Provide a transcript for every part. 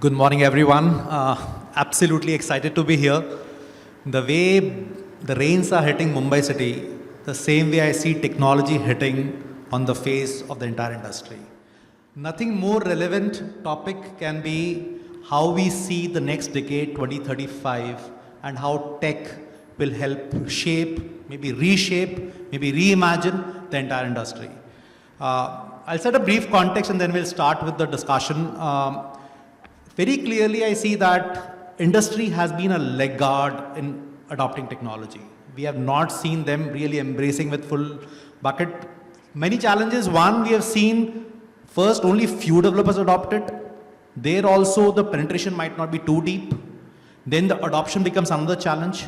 Good morning, everyone. Absolutely excited to be here. The way the rains are hitting Mumbai city, the same way I see technology hitting on the face of the entire industry. Nothing more relevant topic can be how we see the next decade, 2035, and how tech will help shape, maybe reshape, maybe reimagine the entire industry. I'll set a brief context and then we'll start with the discussion. Very clearly, I see that industry has been a laggard in adopting technology. We have not seen them really embracing with full bucket. Many challenges. One, we have seen first only few developers adopt it. There also the penetration might not be too deep. Then the adoption becomes another challenge.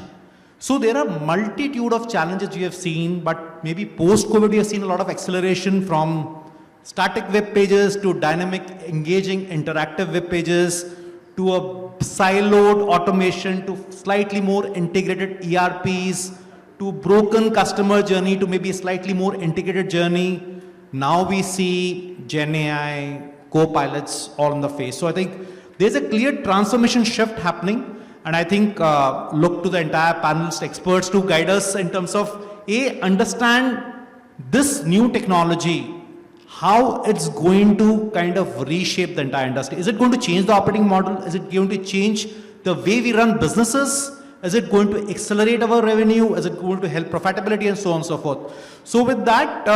So there are multitude of challenges we have seen, but maybe post-COVID we have seen a lot of acceleration from static web pages to dynamic, engaging, interactive web pages to a siloed automation to slightly more integrated ERPs to broken customer journey to maybe a slightly more integrated journey. Now we see Gen AI, co-pilots all on the face. So I think there's a clear transformation shift happening. And I think look to the entire panelist experts to guide us in terms of understand this new technology, how it's going to kind of reshape the entire industry. Is it going to change the operating model? Is it going to change the way we run businesses? Is it going to accelerate our revenue? Is it going to help profitability and so on and so forth? So with that,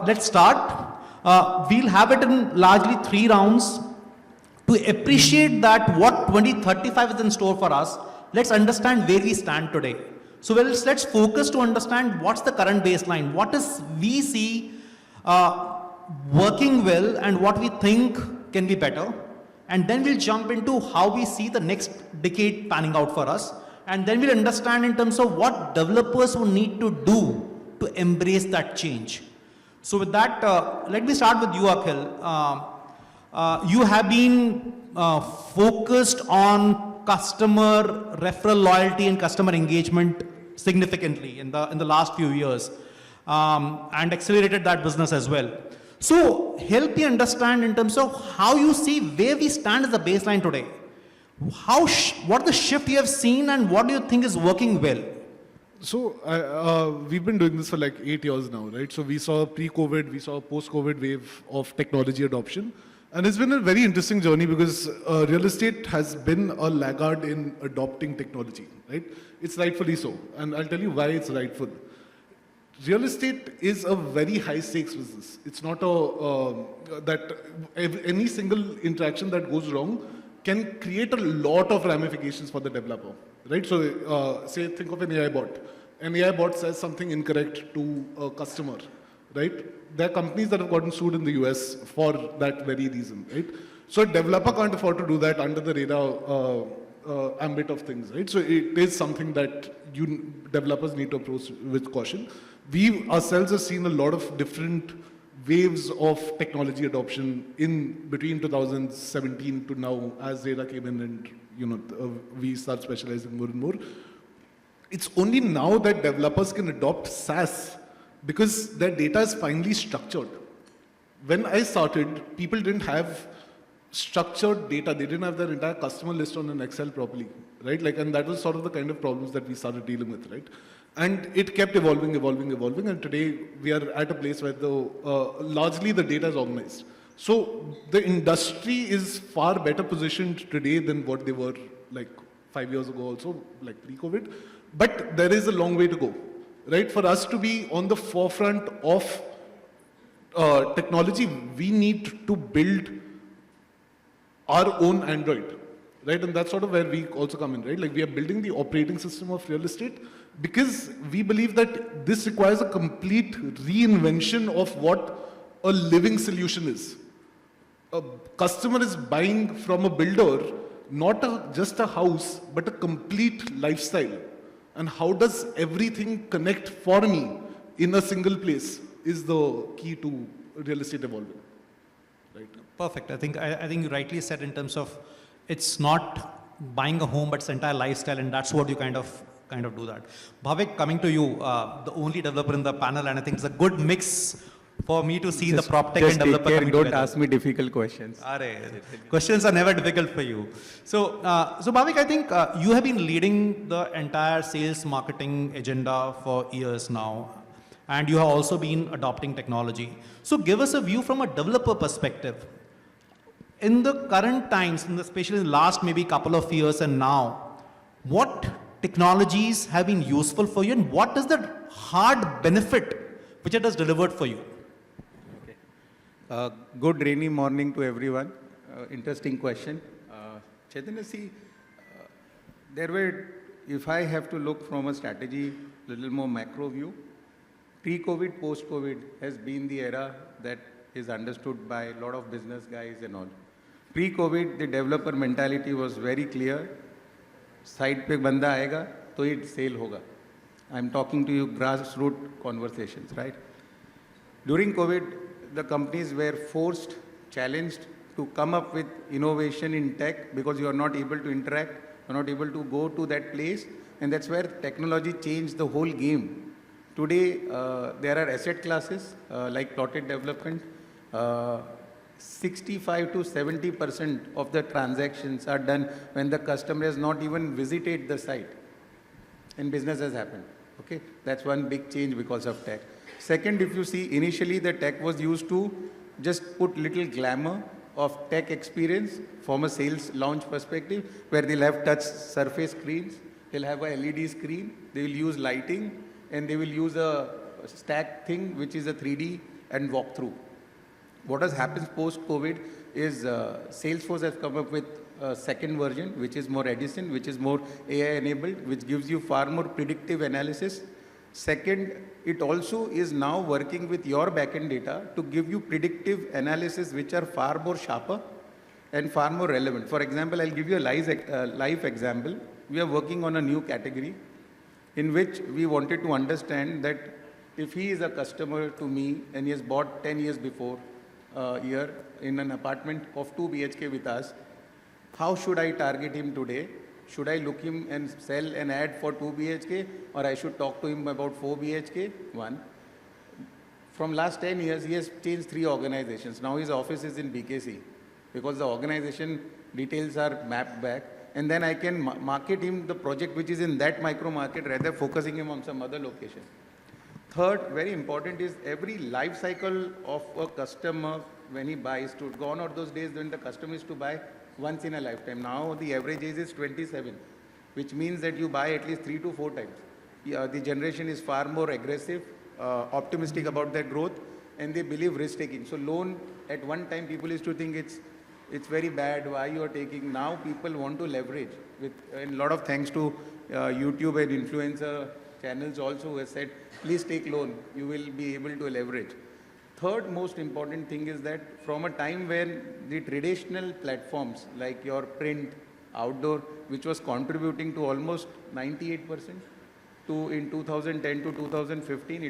let's start. We'll have it in largely 3 rounds. To appreciate that what 2035 is in store for us, let's understand where we stand today. So let's focus to understand what's the current baseline, what is we see working well and what we think can be better. And then we'll jump into how we see the next decade panning out for us. And then we'll understand in terms of what developers will need to do to embrace that change. So with that, let me start with you, Akhil. You have been focused on customer referral loyalty and customer engagement significantly in the last few years and accelerated that business as well. So help me understand in terms of how you see where we stand as a baseline today. What the shift you have seen and what do you think is working well? So we've been doing this for like 8 years now, right? So we saw pre-COVID, we saw a post-COVID wave of technology adoption. And it's been a very interesting journey because real estate has been a laggard in adopting technology, right? It's rightfully so. And I'll tell you why it's rightful. Real estate is a very high stakes business. It's not that any single interaction that goes wrong can create a lot of ramifications for the developer, right? So say, think of an AI bot. An AI bot says something incorrect to a customer, right? There are companies that have gotten sued in the US for that very reason, right? So a developer can't afford to do that under the radar ambit of things, right? So it is something that developers need to approach with caution. We ourselves have seen a lot of different waves of technology adoption in between 2017 to now as data came in and we start specializing more and more. It's only now that developers can adopt SaaS because their data is finely structured. When I started, people didn't have structured data. They didn't have their entire customer list on an Excel properly, right? And that was sort of the kind of problems that we started dealing with, right? And it kept evolving. And today we are at a place where largely the data is organized. So the industry is far better positioned today than what they were like 5 years ago also, like pre-COVID. But there is a long way to go. Right, for us to be on the forefront of technology, we need to build our own Android, right? And that's sort of where we also come in, right? Like we are building the operating system of real estate because we believe that this requires a complete reinvention of what a living solution is. A customer is buying from a builder, not just a house, but a complete lifestyle. And how does everything connect for me in a single place is the key to real estate evolving. Right? Perfect. I think you rightly said in terms of it's not buying a home, but it's entire lifestyle, and that's what you kind of do that. Bhavik, coming to you, the only developer in the panel, and I think it's a good mix for me to see the prop tech and Just developer take care, coming don't together. ask me difficult questions. Questions are never difficult for you. So, Bhavik, I think you have been leading the entire sales marketing agenda for years now, and you have also been adopting technology. So, give us a view from a developer perspective. In the current times, especially in the last maybe couple of years and now, what technologies have been useful for you, and what is the hard benefit which it has delivered for you? Good rainy morning to everyone. Interesting question. Chaitanya, see, there were, if I have to look from a strategy, little more macro view, pre-COVID, post-COVID has been the era that is understood by a lot of business guys and all. Pre-COVID, the developer mentality was very clear. Side pe banda aega, to it sale hoga. I'm talking to you grassroots conversations, right? During COVID, the companies were forced, challenged to come up with innovation in tech because you are not able to interact, you are not able to go to that place, and that's where technology changed the whole game. Today, there are asset classes like plotted development. 65 to 70% of the transactions are done when the customer has not even visited the site, and business has happened. Okay, that's one big change because of tech. Second, if you see, initially the tech was used to just put little glamour of tech experience from a sales launch perspective, where they'll have touch surface screens, they'll have a LED screen, they will use lighting, and they will use a stack thing, which is a 3D and walkthrough. What has happened post-COVID is Salesforce has come up with a second version, which is more Edison, which is more AI-enabled, which gives you far more predictive analysis. Second, it also is now working with your backend data to give you predictive analysis, which are far more sharper and far more relevant. For example, I'll give you a live example. We are working on a new category in which we wanted to understand that if he is a customer to me and he has bought 10 years before year in an apartment of 2 BHK with us, how should I target him today? Should I look him and sell an ad for 2 BHK, or I should talk to him about 4 BHK? One. From last 10 years, he has changed 3 organizations. Now his office is in BKC because the organization details are mapped back. And then I can market him the project which is in that micro market rather focusing him on some other location. Third, very important is every life cycle of a customer when he buys. To gone are those days when the customer is to buy once in a lifetime. Now the average age is 27, which means that you buy at least 3 to 4 times. The generation is far more aggressive, optimistic about their growth, and they believe risk taking. So loan at one time people used to think it's very bad, why you are taking. Now people want to leverage with, and a lot of thanks to YouTube and influencer channels also who has said, please take loan, you will be able to leverage. Third most important thing is that from a time when the traditional platforms like your print, outdoor, which was contributing to almost 98%, to in 2010 to 2015,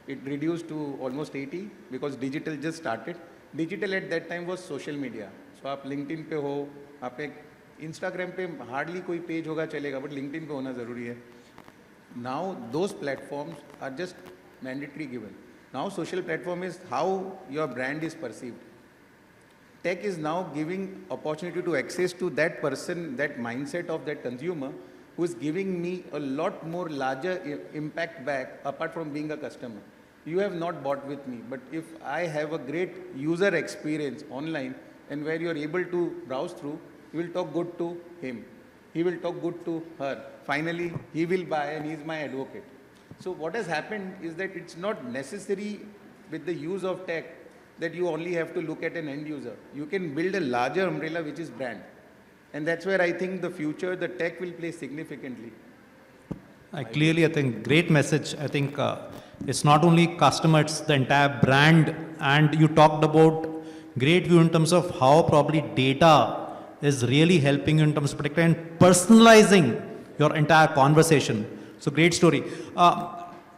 it reduced to almost 80 because digital just started. Digital at that time was social media. So आप LinkedIn पे हो, आप एक Instagram पे hardly कोई page होगा चलेगा, but LinkedIn पे होना ज़रूरी है. Now those platforms are just mandatory given. Now social platform is how your brand is perceived. Tech is now giving opportunity to access to that person, that mindset of that consumer who is giving me a lot more larger impact back apart from being a customer. You have not bought with me, but if I have a great user experience online and where you are able to browse through, you will talk good to him. He will talk good to her. Finally, he will buy and he is my advocate. So what has happened is that it's not necessary with the use of tech that you only have to look at an end user. You can build a larger umbrella which is brand. And that's where I think the future, the tech will play significantly. I think great message. I think it's not only customer, it's the entire brand. And you talked about great view in terms of how probably data is really helping you in terms of protecting and personalizing your entire conversation. So great story.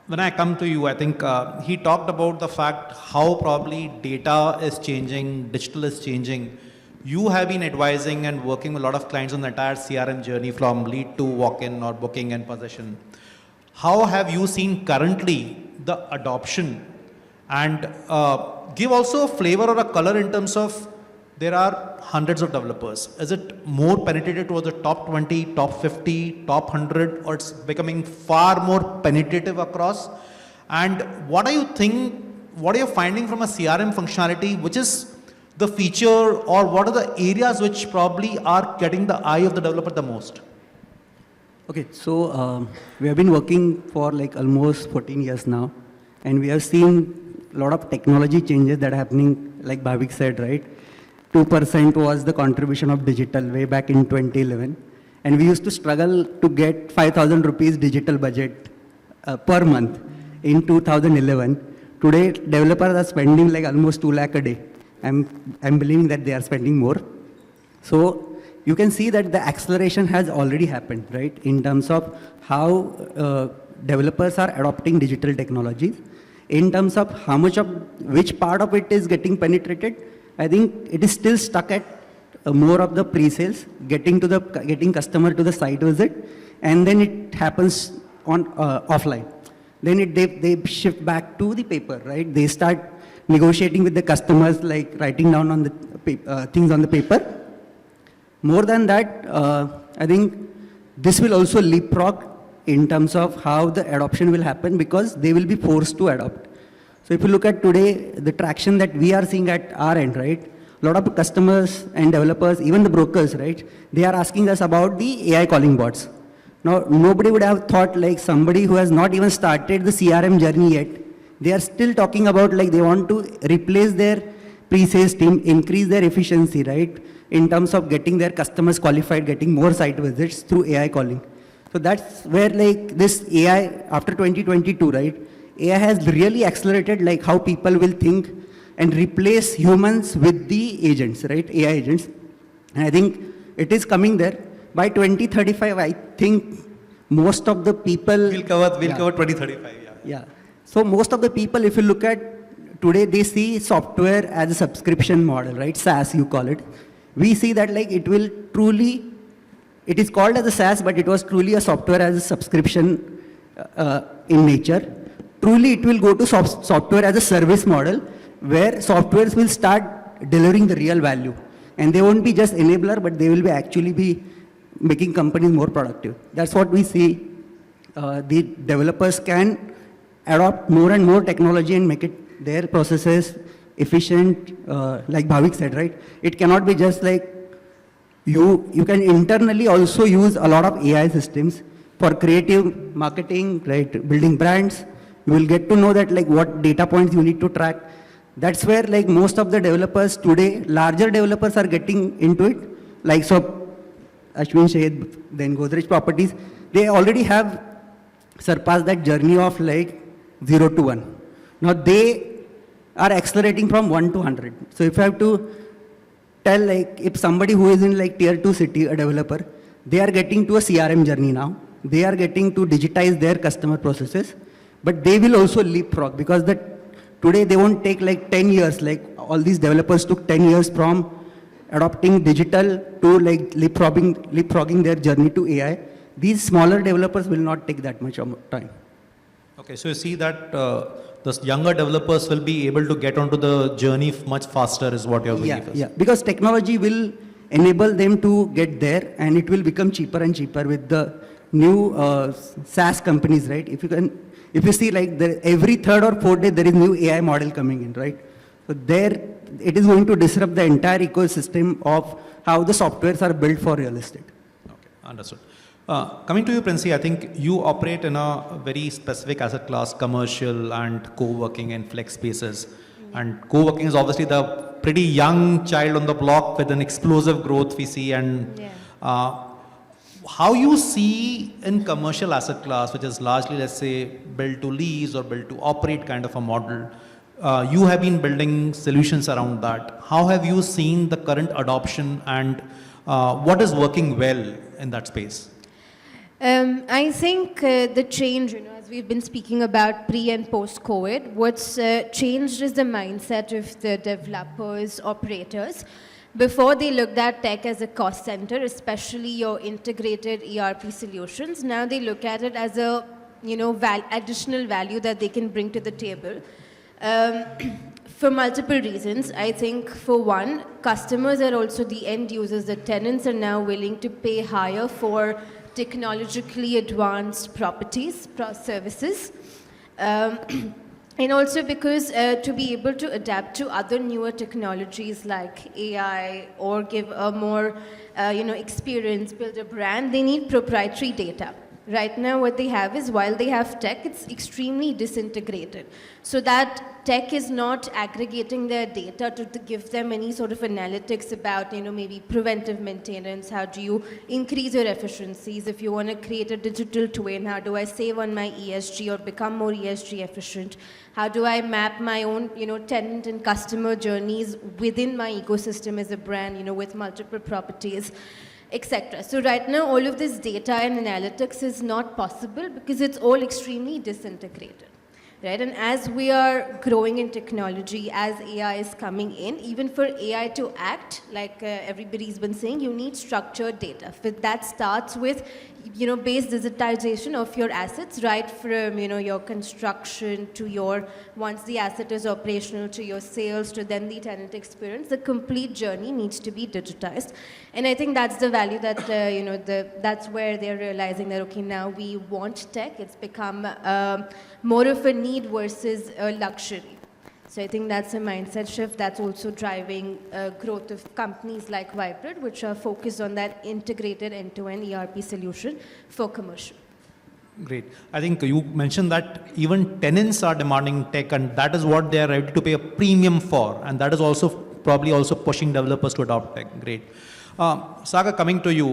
When I come to you, I think he talked about the fact how probably data is changing, digital is changing. You have been advising and working with a lot of clients on the entire CRM journey from lead to walk-in or booking and possession. How have you seen currently the adoption And give also a flavor or a color in terms of there are hundreds of developers. Is it more penetrated towards the top 20, top 50, top 100, or it's becoming far more penetrative across? And what are you finding from a CRM functionality, which is the feature, or what are the areas which probably are getting the eye of the developer the most? Okay, so we have been working for like almost 14 years now, and we have seen a lot of technology changes that are happening, like Bhavik said, right? 2% was the contribution of digital way back in 2011. And we used to struggle to get 5,000 rupees digital budget per month in 2011. Today, developers are spending like almost 2 lakh a day. I'm believing that they are spending more. So you can see that the acceleration has already happened, right? In terms of how developers are adopting digital technologies. In terms of how much of, which part of it is getting penetrated, I think it is still stuck at more of the pre-sales, getting customer to the site visit, and then it happens on offline. Then they shift back to the paper, right? They start negotiating with the customers, like writing down on the things on the paper. More than that, I think this will also leapfrog in terms of how the adoption will happen, because they will be forced to adopt. So if you look at today, the traction that we are seeing at our end, right? A lot of customers and developers, even the brokers, right? They are asking us about the AI calling bots. Now, nobody would have thought, like somebody who has not even started the CRM journey yet, they are still talking about like they want to replace their pre-sales team, increase their efficiency, right? In terms of getting their customers qualified, getting more site visits through AI calling. So that's where like this AI, after 2022, right? AI has really accelerated like how people will think and replace humans with the agents, right? AI agents. And I think it is coming there. By 2035, I think most of the people... We'll cover 2035, yeah. Yeah. So most of the people, if you look at today, they see software as a subscription model, right? SaaS, you call it. We see that like it will truly, it is called as a SaaS, but it was truly a software as a subscription in nature. Truly, it will go to software as a service model, where softwares will start delivering the real value. And they won't be just enabler, but they will be actually be making companies more productive. That's what we see. The developers can adopt more and more technology and make it their processes efficient, like Bhavik said, right? It cannot be just like you can internally also use a lot of AI systems for creative marketing, right? Building brands. You will get to know that like what data points you need to track. That's where like most of the developers today, larger developers are getting into it. Like so Ashwin, Sheth, then Godrej Properties, they already have surpassed that journey of like 0 to 1. Now they are accelerating from 1 to 100. So if I have to tell like if somebody who is in like tier 2 city, a developer, they are getting to a CRM journey now. They are getting to digitize their customer processes. But they will also leapfrog, because today they won't take like 10 years, like all these developers took 10 years from adopting digital to like leapfrogging their journey to AI. These smaller developers will not take that much time. Okay, so you see that the younger developers will be able to get onto the journey much faster is what your belief is. Yeah, because technology will enable them to get there, and it will become cheaper and cheaper with the new SaaS companies, right? If you see like every third or fourth day, there is new AI model coming in, right? So there, it is going to disrupt the entire ecosystem of how the softwares are built for real estate. Okay, understood. Coming to you, Princy, I think you operate in a very specific asset class, commercial and co-working and flex spaces. And co-working is obviously the pretty young child on the block with an explosive growth we see. And how you see in commercial asset class, which is largely, let's say, build to lease or build to operate kind of a model, you have been building solutions around that. How have you seen the current adoption, and what is working well in that space? I think the change, as we've been speaking about pre and post-COVID, what's changed is the mindset of the developers, operators. Before, they looked at tech as a cost center, especially your integrated ERP solutions. Now they look at it as a additional value that they can bring to the table. Um, for multiple reasons. I think for one, customers are also the end users. The tenants are now willing to pay higher for technologically advanced properties, services. Um, and also because to be able to adapt to other newer technologies like AI or give a more experience, build a brand, they need proprietary data. Right now, what they have is, while they have tech, it's extremely disintegrated. So that tech is not aggregating their data to give them any sort of analytics about, maybe preventive maintenance. How do you increase your efficiencies? If you want to create a digital twin, how do I save on my ESG or become more ESG efficient? How do I map my own, tenant and customer journeys within my ecosystem as a brand, with multiple properties, etc. So right now, all of this data and analytics is not possible because it's all extremely disintegrated, right? And as we are growing in technology, as AI is coming in, even for AI to act, like everybody's been saying, you need structured data. That starts with, base digitization of your assets, right from, your construction to your, once the asset is operational, to your sales, to then the tenant experience. The complete journey needs to be digitized. And I think that's the value that, that's where they're realizing that, okay, now we want tech. It's become more of a need versus a luxury. So I think that's a mindset shift that's also driving growth of companies like Wybrid, which are focused on that integrated end-to-end ERP solution for commercial. Great. I think you mentioned that even tenants are demanding tech, and that is what they are ready to pay a premium for, and that is also probably also pushing developers to adopt tech. Great. Sagar, coming to you,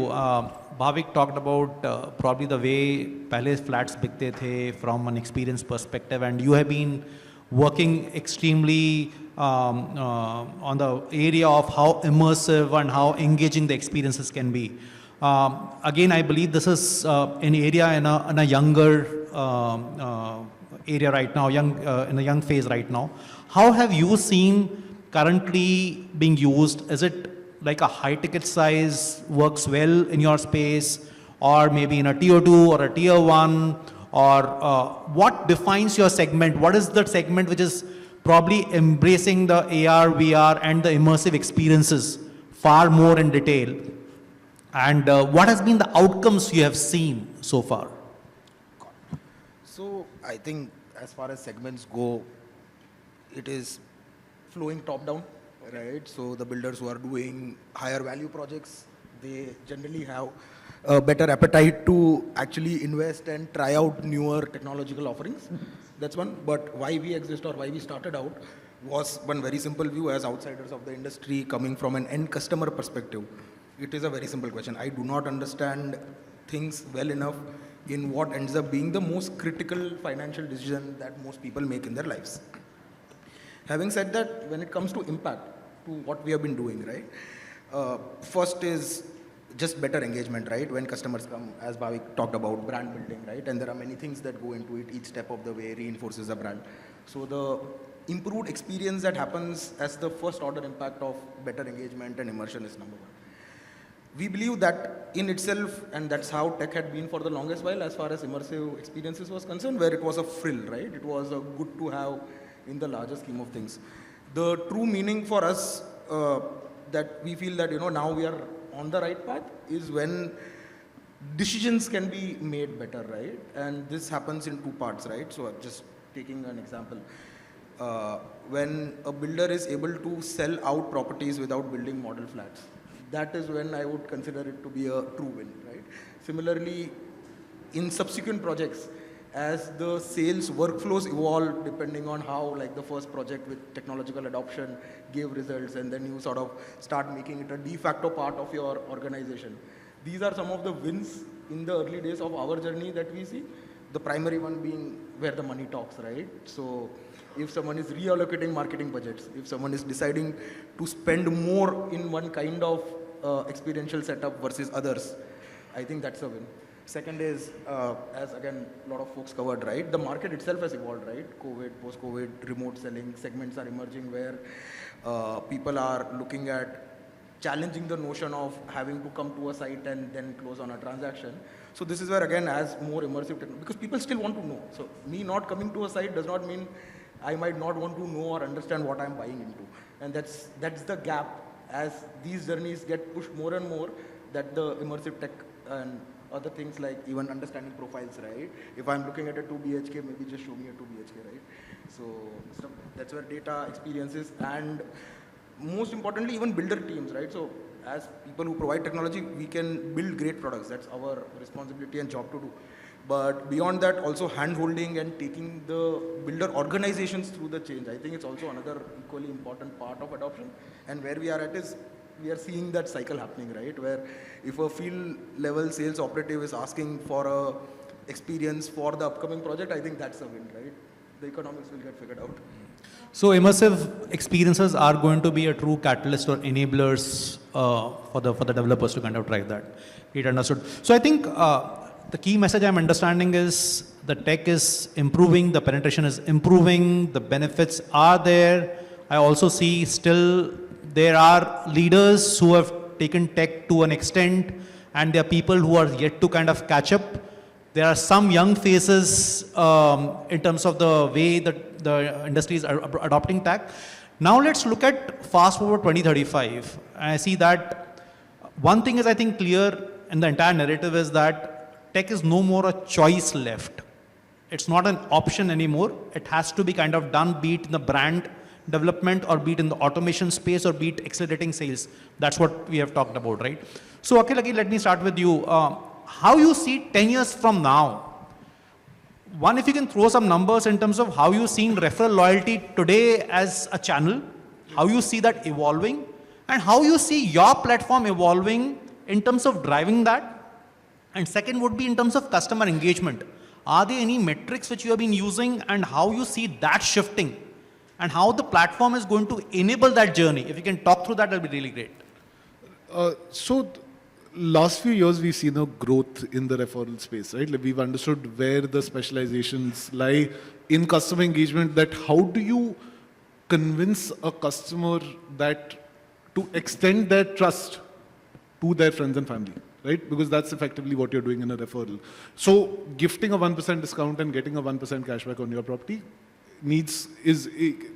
Bhavik talked about probably the way pehle flats bikte the from an experience perspective, and you have been working extremely on the area of how immersive and how engaging the experiences can be. Again, I believe this is an area in a younger area right now, in a young phase right now. How have you seen currently being used? Is it like a high ticket size works well in your space, or maybe in a tier 2 or a tier 1? Or what defines your segment? What is the segment which is probably embracing the AR, VR and the immersive experiences far more in detail? And what has been the outcomes you have seen so far? So I think as far as segments go, it is flowing top down, right? So the builders who are doing higher value projects, they generally have a better appetite to actually invest and try out newer technological offerings. That's one. But why we exist or why we started out was one very simple view as outsiders of the industry coming from an end customer perspective. It is a very simple question. I do not understand things well enough in what ends up being the most critical financial decision that most people make in their lives. Having said that, when it comes to impact, to what we have been doing, right? First is just better engagement, right? When customers come, as Bhavik talked about, brand building, right? And there are many things that go into it. Each step of the way reinforces the brand. So the improved experience that happens as the first order impact of better engagement and immersion is number one. We believe that in itself, and that's how tech had been for the longest while as far as immersive experiences was concerned, where it was a frill, right? It was a good to have in the larger scheme of things. The true meaning for us that we feel that, now we are on the right path is when decisions can be made better, right? And this happens in two parts, right? So just taking an example, when a builder is able to sell out properties without building model flats, that is when I would consider it to be a true win, right? Similarly, in subsequent projects, as the sales workflows evolve depending on how like the first project with technological adoption gave results, and then you sort of start making it a de facto part of your organization. These are some of the wins in the early days of our journey that we see. The primary one being where the money talks, right? So if someone is reallocating marketing budgets, if someone is deciding to spend more in one kind of experiential setup versus others, I think that's a win. Second is, as again, a lot of folks covered, right? The market itself has evolved, right? COVID, post-COVID, remote selling segments are emerging where people are looking at challenging the notion of having to come to a site and then close on a transaction. So this is where, again, as more immersive technology, because people still want to know. So me not coming to a site does not mean I might not want to know or understand what I'm buying into. And that's the gap as these journeys get pushed more and more, that the immersive tech and other things like even understanding profiles, right? If I'm looking at a 2 BHK, maybe just show me a 2 BHK, right? So that's where data, experiences, and most importantly, even builder teams, right? So as people who provide technology, we can build great products. That's our responsibility and job to do. But beyond that, also hand-holding and taking the builder organizations through the change. I think it's also another equally important part of adoption. And where we are at is, we are seeing that cycle happening, right? Where if a field level sales operative is asking for a experience for the upcoming project, I think that's a win, right? The economics will get figured out. So immersive experiences are going to be a true catalyst or enablers for the developers to kind of drive that. It understood. So I think the key message I'm understanding is the tech is improving, the penetration is improving, the benefits are there. I also see still there are leaders who have taken tech to an extent, and there are people who are yet to kind of catch up. There are some young faces in terms of the way that the industry is adopting tech. Now let's look at fast forward 2035. I see that one thing is, I think, clear in the entire narrative is that tech is no more a choice left. It's not an option anymore. It has to be kind of done, be it in the brand development or be it in the automation space or be it accelerating sales. That's what we have talked about, right? So Akhil, again, let me start with you. How you see 10 years from now? One, if you can throw some numbers in terms of how you seen referral loyalty today as a channel, how you see that evolving, and how you see your platform evolving in terms of driving that. And second would be in terms of customer engagement. Are there any metrics which you have been using and how you see that shifting and how the platform is going to enable that journey? If you can talk through that, that'll be really great. So last few years, we've seen a growth in the referral space, right? Like we've understood where the specializations lie in customer engagement, that how do you convince a customer that to extend their trust to their friends and family, right? Because that's effectively what you're doing in a referral. So gifting a 1% discount and getting a 1% cashback on your property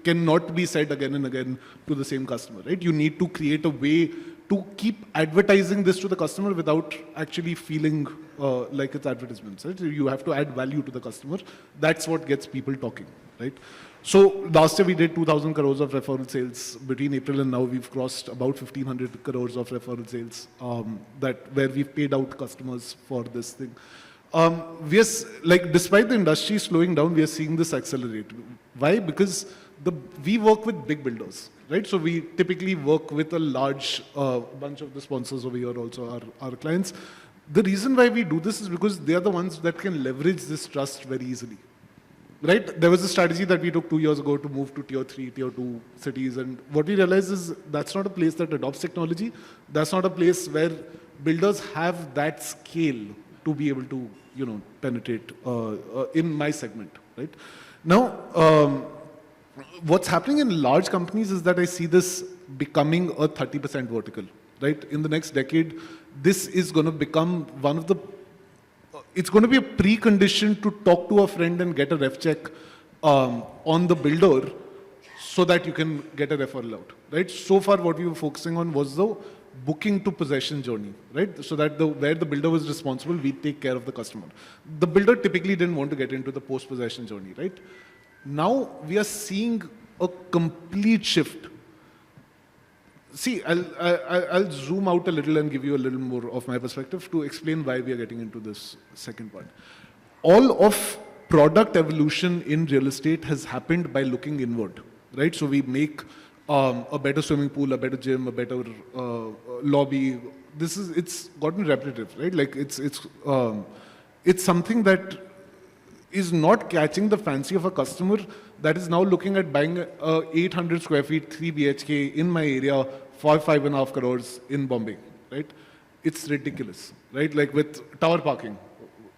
cannot be said again and again to the same customer, right? You need to create a way to keep advertising this to the customer without actually feeling like it's advertisements, right? You have to add value to the customer. That's what gets people talking, right? So last year we did 2,000 crores of referral sales. Between April and now, we've crossed about 1,500 crores of referral sales where we've paid out customers for this thing. Despite the industry slowing down, we are seeing this accelerate. Why? Because we work with big builders, right? So we typically work with a large bunch of the sponsors over here also are our clients. The reason why we do this is because they are the ones that can leverage this trust very easily, right? There was a strategy that we took 2 years ago to move to tier 3, tier 2 cities. And what we realized is that's not a place that adopts technology. That's not a place where builders have that scale to be able to, penetrate in my segment, right? Now, what's happening in large companies is that I see this becoming a 30% vertical, right? In the next decade, this is going to become it's going to be a precondition to talk to a friend and get a ref check on the builder so that you can get a referral out, right? So far, what we were focusing on was the booking to possession journey, right? So that where the builder was responsible, we take care of the customer. The builder typically didn't want to get into the post-possession journey, right? Now we are seeing a complete shift. See, I'll zoom out a little and give you a little more of my perspective to explain why we are getting into this second part. All of product evolution in real estate has happened by looking inward, right? So we make a better swimming pool, a better gym, a better lobby. It's gotten repetitive, right? Like it's something that is not catching the fancy of a customer that is now looking at buying a 800 square feet, 3 BHK in my area for 5.5 crores in Bombay, right? It's ridiculous, right? Like with tower parking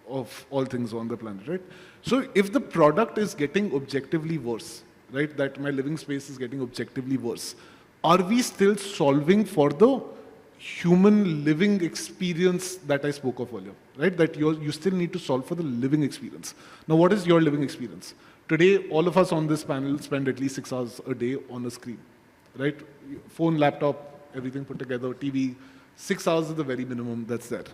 of all things on the planet, right? So if the product is getting objectively worse, right, that my living space is getting objectively worse, are we still solving for the human living experience that I spoke of earlier, right? That you still need to solve for the living experience. Now, what is your living experience? Today, all of us on this panel spend at least 6 hours a day on a screen, right? Phone, laptop, everything put together, TV, 6 hours is the very minimum that's there.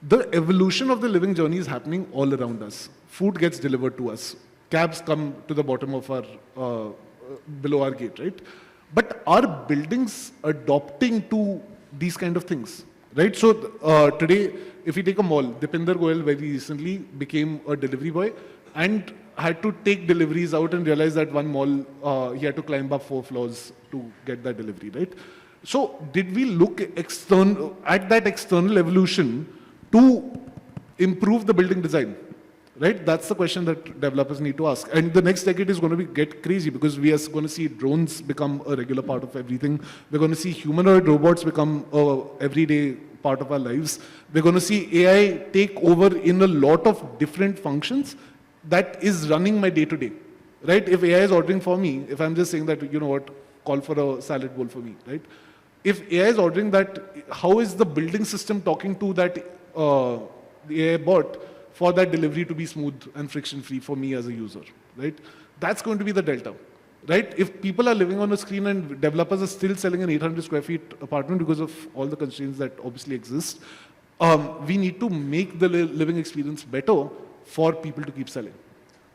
The evolution of the living journey is happening all around us. Food gets delivered to us. Cabs come to the bottom of our, below our gate, right? But are buildings adopting to these kind of things, right? So today, if you take a mall, Dipinder Goyal very recently became a delivery boy and had to take deliveries out and realize that one mall, he had to climb up 4 floors to get that delivery, right? So did we look at that external evolution to improve the building design, right? That's the question that developers need to ask. And the next decade is going to get crazy because we are going to see drones become a regular part of everything. We're going to see humanoid robots become a everyday part of our lives. We're going to see AI take over in a lot of different functions that is running my day-to-day, right? If AI is ordering for me, if I'm just saying that, you know what, call for a salad bowl for me, right? If AI is ordering that, how is the building system talking to that the AI bot for that delivery to be smooth and friction-free for me as a user, right? That's going to be the delta, right? If people are living on a screen and developers are still selling an 800 square feet apartment because of all the constraints that obviously exist, we need to make the living experience better for people to keep selling.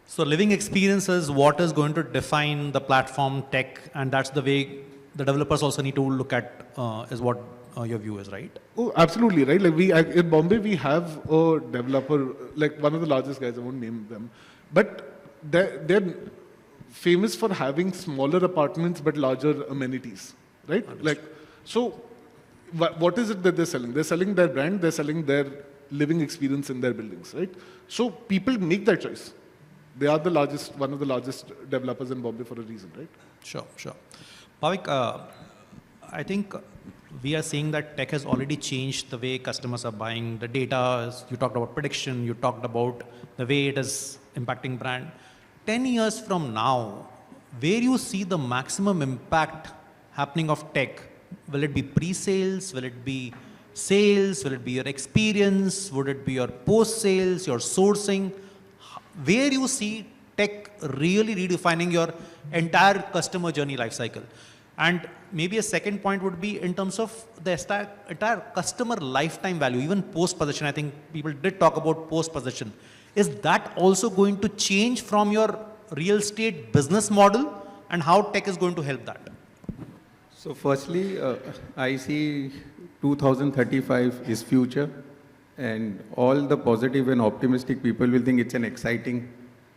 So living experience is what is going to define the platform tech, and that's the way the developers also need to look at is what your view is, right? Oh, absolutely, right? Like in Bombay, we have a developer, like one of the largest guys, I won't name them, but they're famous for having smaller apartments but larger amenities, right? Understood. Like, so what is it that they're selling? They're selling their brand, they're selling their living experience in their buildings, right? So people make that choice. They are the largest, one of the largest developers in Bombay for a reason, right? Sure, sure. Bhavik, I think we are seeing that tech has already changed the way customers are buying. The data, you talked about prediction, you talked about the way it is impacting brand. 10 years from now, where you see the maximum impact happening of tech? Will it be pre-sales? Will it be sales? Will it be your experience? Would it be your post-sales, your sourcing? Where you see tech really redefining your entire customer journey lifecycle? And maybe a second point would be in terms of the entire customer lifetime value, even post-possession. I think people did talk about post-possession. Is that also going to change from your real estate business model, and how tech is going to help that? So firstly, I see 2035 is future, and all the positive and optimistic people will think it's an exciting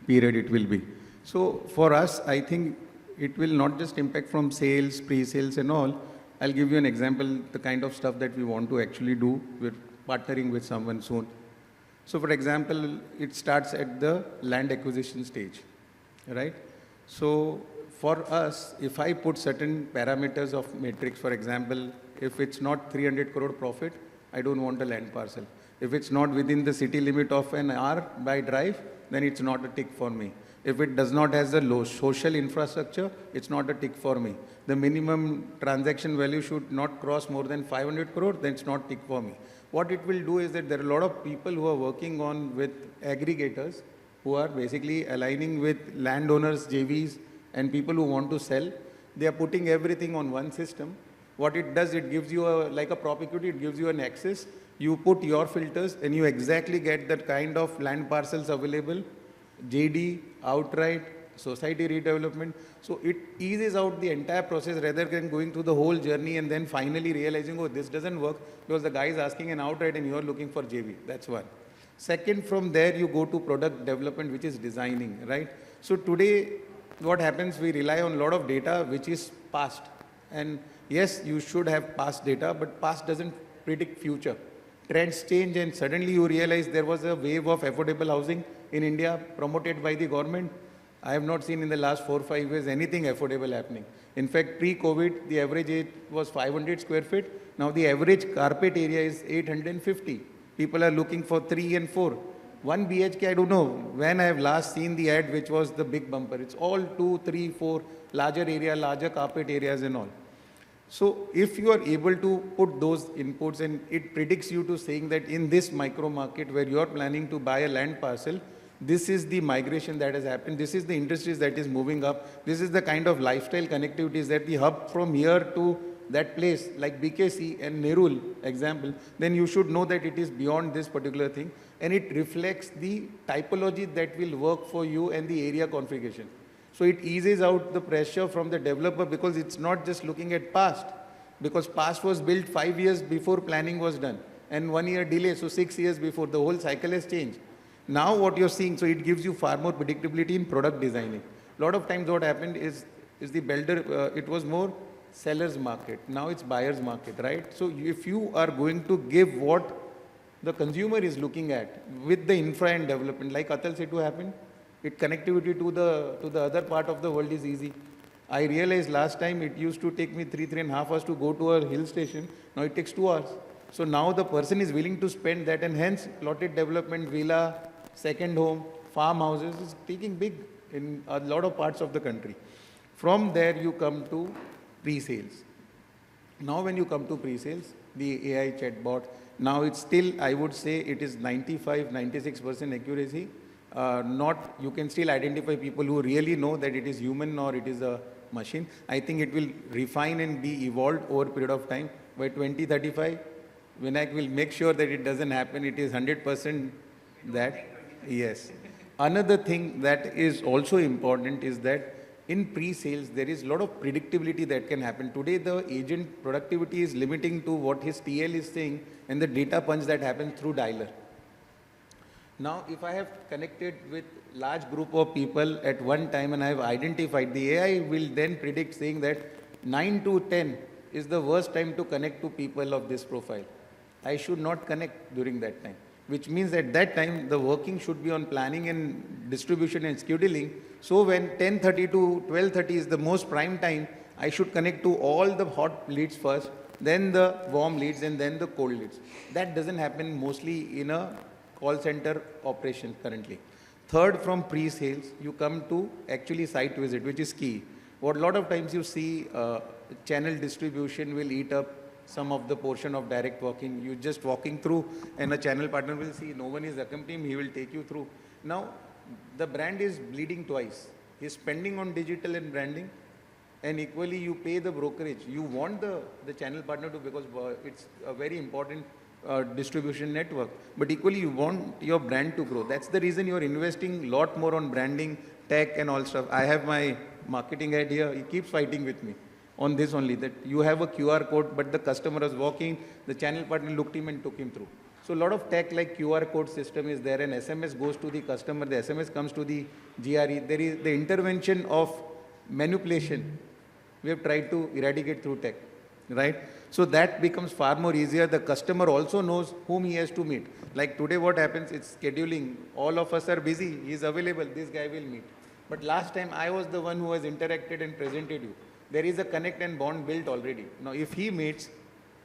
period it will be. So for us, I think it will not just impact from sales, pre-sales and all. I'll give you an example, the kind of stuff that we want to actually do. We're partnering with someone soon. So for example, it starts at the land acquisition stage, right? So for us, if I put certain parameters of matrix, for example, if it's not 300 crore profit, I don't want a land parcel. If it's not within the city limit of an hour by drive, then it's not a tick for me. If it does not have the low social infrastructure, it's not a tick for me. The minimum transaction value should not cross more than 500 crore, then it's not tick for me. What it will do is that there are a lot of people who are working on with aggregators who are basically aligning with landowners, JVs, and people who want to sell. They are putting everything on one system. What it does, it gives you like a prop equity, it gives you an access. You put your filters and you exactly get that kind of land parcels available, JD, outright, society redevelopment. So it eases out the entire process rather than going through the whole journey and then finally realizing, oh, this doesn't work because the guy is asking an outright and you're looking for JV. That's one. Second, from there you go to product development, which is designing, right? So today, what happens, we rely on a lot of data which is past. And yes, you should have past data, but past doesn't predict future. Trends change and suddenly you realize there was a wave of affordable housing in India promoted by the government. I have not seen in the last 4 or 5 years anything affordable happening. In fact, pre-COVID, the average age was 500 square feet. Now the average carpet area is 850. People are looking for 3 and 4. 1 BHK, I don't know when I have last seen the ad which was the big bumper. It's all 2, 3, 4, larger area, larger carpet areas and all. So if you are able to put those inputs and it predicts you to saying that in this micro market where you are planning to buy a land parcel, This is the migration that has happened. This is the industries that is moving up. This is the kind of lifestyle connectivities that the hub from here to that place, like BKC and Nerul example, then you should know that it is beyond this particular thing. And it reflects the typology that will work for you and the area configuration. So it eases out the pressure from the developer because it's not just looking at past. Because past was built 5 years before planning was done. And 1 year delay, so 6 years before, the whole cycle has changed. Now what you're seeing, so it gives you far more predictability in product designing. A lot of times what happened is the builder, it was more seller's market. Now it's buyer's market, right? So if you are going to give what the consumer is looking at with the infra and development, like Atal said to happen, it connectivity to the other part of the world is easy. I realized last time it used to take me 3.5 hours to go to a hill station. Now it takes 2 hours. So now the person is willing to spend that, and hence plotted development, villa, second home, farmhouses is taking big in a lot of parts of the country. From there you come to pre-sales. Now when you come to pre-sales, the AI chatbot, now it's still, I would say it is 95-96% accuracy. You can still identify people who really know that it is human or it is a machine. I think it will refine and be evolved over a period of time. By 2035, Vinayak will make sure that it doesn't happen. It is 100% that. Yes. Another thing that is also important is that in pre-sales, there is a lot of predictability that can happen. Today, the agent productivity is limiting to what his TL is saying and the data punch that happens through dialer. Now, if I have connected with large group of people at one time and I have identified, the AI will then predict saying that 9 to 10 is the worst time to connect to people of this profile. I should not connect during that time, which means at that time, the working should be on planning and distribution and scheduling. So when 10:30 to 12:30 is the most prime time, I should connect to all the hot leads first, then the warm leads, and then the cold leads. That doesn't happen mostly in a call center operation currently. Third, from pre-sales, you come to actually site visit, which is key. What a lot of times you see, channel distribution will eat up some of the portion of direct walking. You just walking through and a channel partner will see no one is accompanying him, he will take you through. Now, the brand is bleeding twice. He's spending on digital and branding, and equally you pay the brokerage. You want the channel partner to, because it's a very important distribution network, but equally you want your brand to grow. That's the reason you're investing a lot more on branding, tech and all stuff. I have my marketing head here, he keeps fighting with me on this only, that you have a QR code, but the customer was walking, the channel partner looked him and took him through. So a lot of tech like QR code system is there, and SMS goes to the customer, the SMS comes to the GRE. There is the intervention of manipulation. We have tried to eradicate through tech, right? So that becomes far more easier. The customer also knows whom he has to meet. Like today what happens, it's scheduling. All of us are busy, he is available, this guy will meet. But last time I was the one who has interacted and presented you. There is a connect and bond built already. Now if he meets,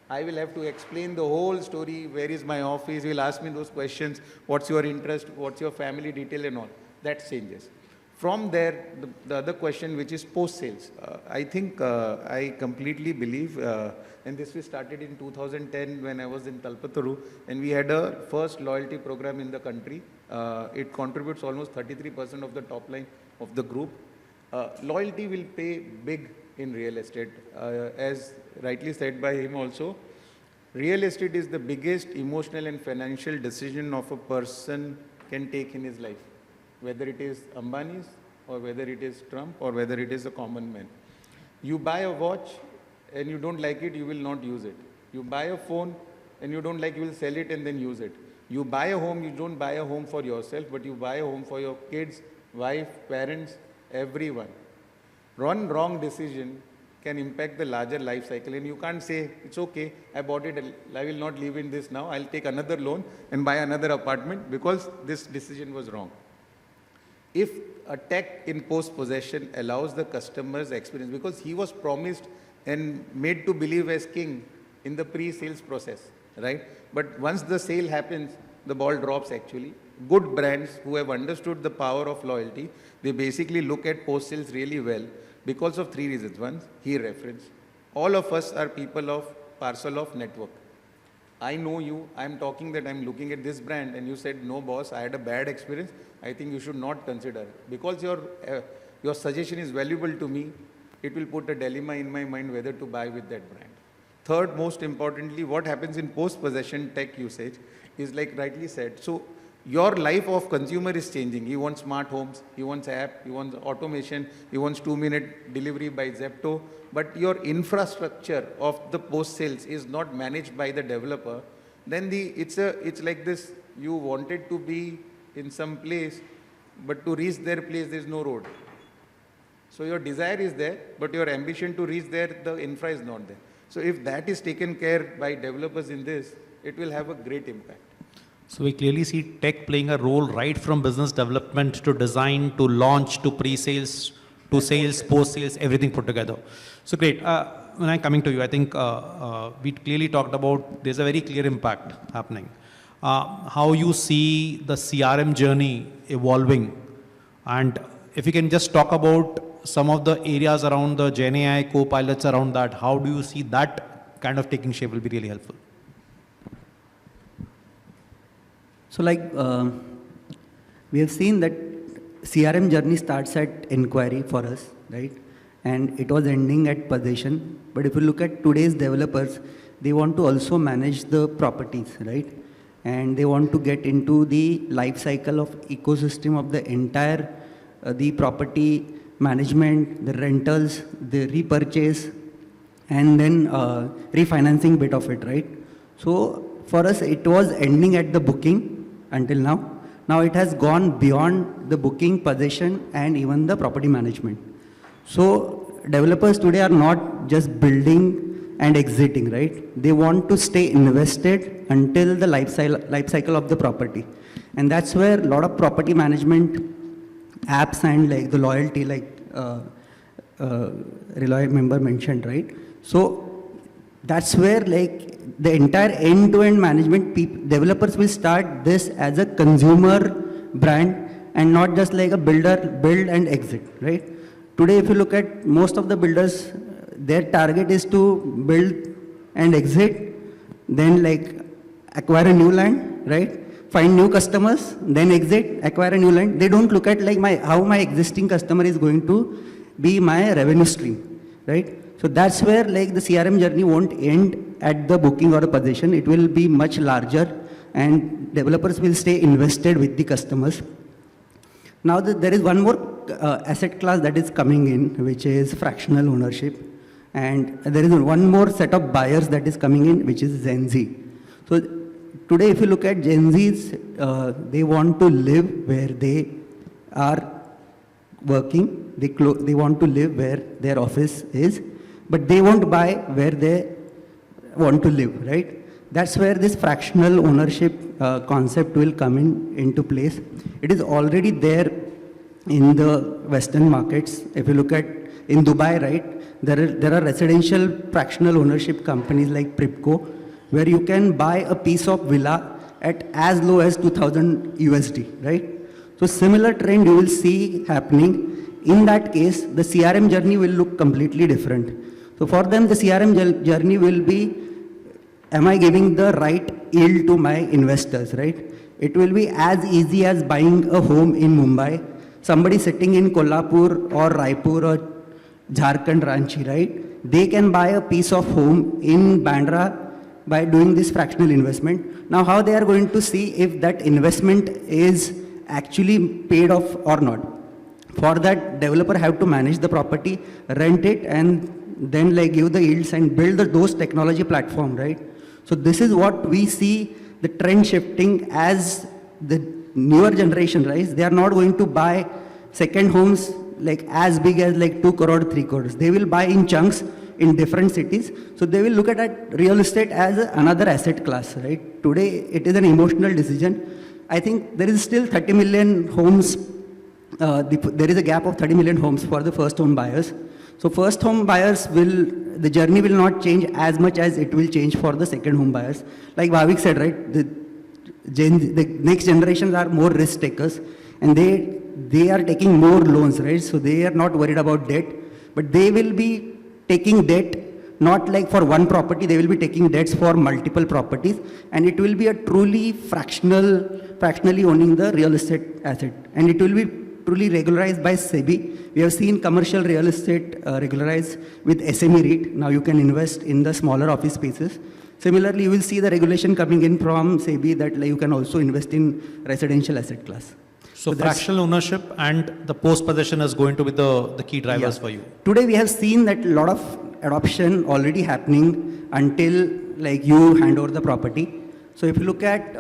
I will have to explain the whole story. Where is my office? He will ask me those questions. What's your interest? What's your family detail and all? That changes. From there, the other question, which is post-sales. I think I completely believe, and this we started in 2010 when I was in Kalpataru, and we had a first loyalty program in the country. It contributes almost 33% of the top line of the group. Loyalty will pay big in real estate. As rightly said by him also, real estate is the biggest emotional and financial decision of a person can take in his life. Whether it is Ambani's or whether it is Trump or whether it is a common man. You buy a watch and you don't like it, you will not use it. You buy a phone and you don't like, you will sell it and then use it. You buy a home, you don't buy a home for yourself, but you buy a home for your kids, wife, parents, everyone. One wrong decision can impact the larger life cycle, and you can't say, it's okay, I bought it, I will not live in this now, I'll take another loan and buy another apartment because this decision was wrong. If a tech in post-possession allows the customer's experience, because he was promised and made to believe as king in the pre-sales process, right? But once the sale happens, the ball drops actually. Good brands who have understood the power of loyalty, they basically look at post-sales really well because of 3 reasons. One, he referenced. All of us are people of parcel of network. I know you, I'm talking that I'm looking at this brand and you said, no boss, I had a bad experience, I think you should not consider it. Because your suggestion is valuable to me, it will put a dilemma in my mind whether to buy with that brand. Third, most importantly, what happens in post-possession tech usage is like rightly said. So your life of consumer is changing. He wants smart homes, he wants app, he wants automation, he wants 2-minute delivery by Zepto. But your infrastructure of the post-sales is not managed by the developer. Then it's like this, you wanted to be in some place, but to reach their place, there is no road. So your desire is there, but your ambition to reach there, the infra is not there. So if that is taken care by developers in this, it will have a great impact. So we clearly see tech playing a role right from business development to design, to launch, to pre-sales, to sales, post-sales, everything put together. So great. When I'm coming to you, I think we clearly talked about there's a very clear impact happening. How you see the CRM journey evolving, and if you can just talk about some of the areas around the Gen AI co-pilots around that, how do you see that kind of taking shape will be really helpful. So like we have seen that CRM journey starts at inquiry for us, right? And it was ending at possession. But if you look at today's developers, they want to also manage the properties, right? And they want to get into the life cycle of ecosystem of the entire the property management, the rentals, the repurchase, and then refinancing bit of it, right? So for us, it was ending at the booking until now. Now it has gone beyond the booking, possession, and even the property management. So developers today are not just building and exiting, right? They want to stay invested until the life cycle of the property. And that's where a lot of property management apps and like the loyalty, like Reloy member mentioned, right? So that's where like the entire end-to-end management, developers will start this as a consumer brand and not just like a builder, build and exit, right? Today, if you look at most of the builders, their target is to build and exit, then like acquire a new land, right? Find new customers, then exit, acquire a new land. They don't look at like how my existing customer is going to be my revenue stream, right? So that's where like the CRM journey won't end at the booking or the possession. It will be much larger and developers will stay invested with the customers. Now there is one more asset class that is coming in, which is fractional ownership. And there is one more set of buyers that is coming in, which is Gen Z. So today, if you look at Gen Zs, they want to live where they are working. They want to live where their office is, but they won't buy where they want to live, right? That's where this fractional ownership concept will come into place. It is already there in the Western markets. If you look at in Dubai, right, there are residential fractional ownership companies like Pripco, where you can buy a piece of villa at as low as 2000 USD, right? So similar trend you will see happening. In that case, the CRM journey will look completely different. So for them, the CRM journey will be, am I giving the right yield to my investors, right? It will be as easy as buying a home in Mumbai. Somebody sitting in Kolhapur or Raipur or Jharkhand, Ranchi, right? They can buy a piece of home in Bandra by doing this fractional investment. Now, how they are going to see if that investment is actually paid off or not? For that, developer have to manage the property, rent it, and then like give the yields and build those technology platform, right? So this is what we see the trend shifting as the newer generation, right? They are not going to buy second homes like as big as like 2 crore, 3 crores. They will buy in chunks in different cities. So they will look at real estate as another asset class, right? Today, it is an emotional decision. I think there is still 30 million homes. There is a gap of 30 million homes for the first home buyers. So first home buyers the journey will not change as much as it will change for the second home buyers. Like Bhavik said, right, the next generations are more risk takers and they are taking more loans, right? So they are not worried about debt, but they will be taking debt not like for one property, they will be taking debts for multiple properties, and it will be a truly fractionally owning the real estate asset, and it will be truly regularized by SEBI. We have seen commercial real estate regularized with SME REIT. Now you can invest in the smaller office spaces. Similarly, you will see the regulation coming in from SEBI that you can also invest in residential asset class. So fractional ownership and the post-possession is going to be the key drivers for you. Today we have seen that a lot of adoption already happening until like you hand over the property. So if you look at,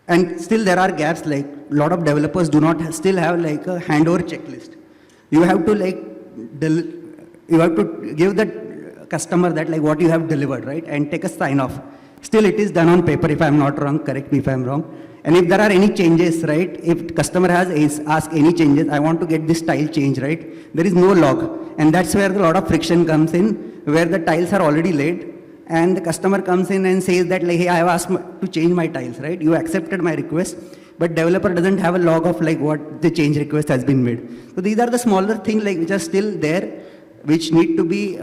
and still there are gaps, like a lot of developers do not still have like a handover checklist. You have to like, you have to give the customer that like what you have delivered, right? And take a sign off. Still it is done on paper, if I'm not wrong, correct me if I'm wrong. And if there are any changes, right, if customer has asked any changes, I want to get this tile change, right, there is no log. And that's where a lot of friction comes in, where the tiles are already laid, and the customer comes in and says that, like, hey, I have asked to change my tiles, right, you accepted my request, but developer doesn't have a log of like what the change request has been made. So these are the smaller things like which are still there, which need to be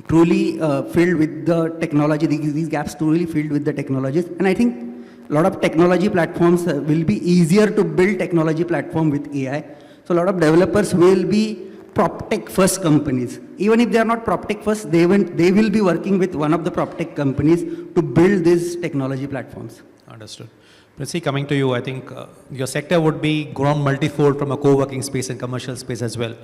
truly filled with the technology, these gaps truly filled with the technologies. And I think a lot of technology platforms will be easier to build technology platform with AI. So a lot of developers will be PropTech first companies. Even if they are not PropTech first, they will be working with one of the PropTech companies to build these technology platforms. Understood. Princy, coming to you, I think your sector would be grown multifold from a co-working space and commercial space as well.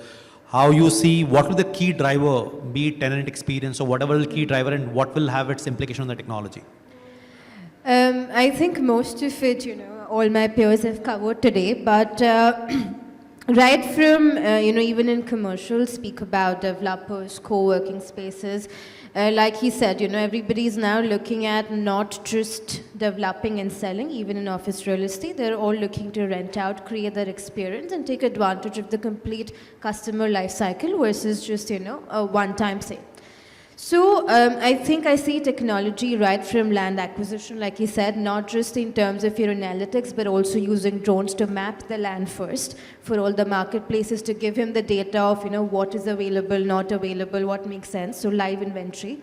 How you see, what will the key driver, be it tenant experience or whatever the key driver, and what will have its implication on the technology? I think most of it, all my peers have covered today, but right from, even in commercial, speak about developers, co-working spaces. Like he said, everybody is now looking at not just developing and selling, even in office real estate. They're all looking to rent out, create that experience, and take advantage of the complete customer life cycle versus just, a one-time sale. So I think I see technology right from land acquisition, like he said, not just in terms of your analytics, but also using drones to map the land first for all the marketplaces to give him the data of, what is available, not available, what makes sense. So live inventory,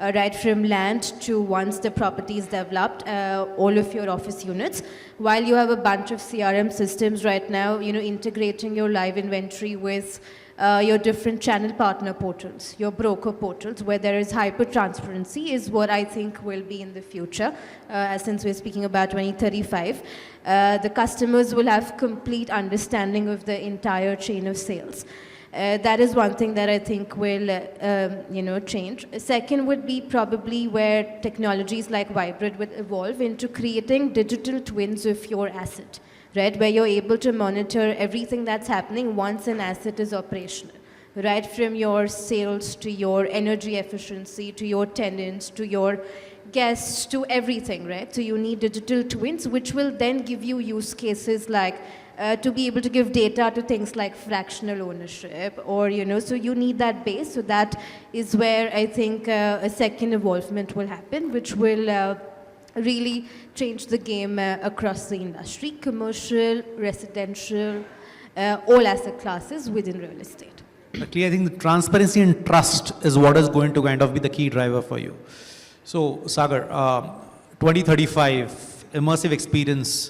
right from land to once the property is developed, all of your office units. While you have a bunch of CRM systems right now, integrating your live inventory with your different channel partner portals, your broker portals, where there is hyper transparency is what I think will be in the future, since we're speaking about 2035. The customers will have complete understanding of the entire chain of sales. That is one thing that I think will, change. Second would be probably where technologies like Wybrid would evolve into creating digital twins of your asset. Right, where you're able to monitor everything that's happening once an asset is operational, right from your sales to your energy efficiency, to your tenants, to your guests, to everything, right? So you need digital twins, which will then give you use cases like to be able to give data to things like fractional ownership, or, so you need that base. So that is where I think a second evolvement will happen, which will really change the game across the industry, commercial, residential, all asset classes within real estate. Actually, I think the transparency and trust is what is going to kind of be the key driver for you. So, Sagar, 2035, immersive experience,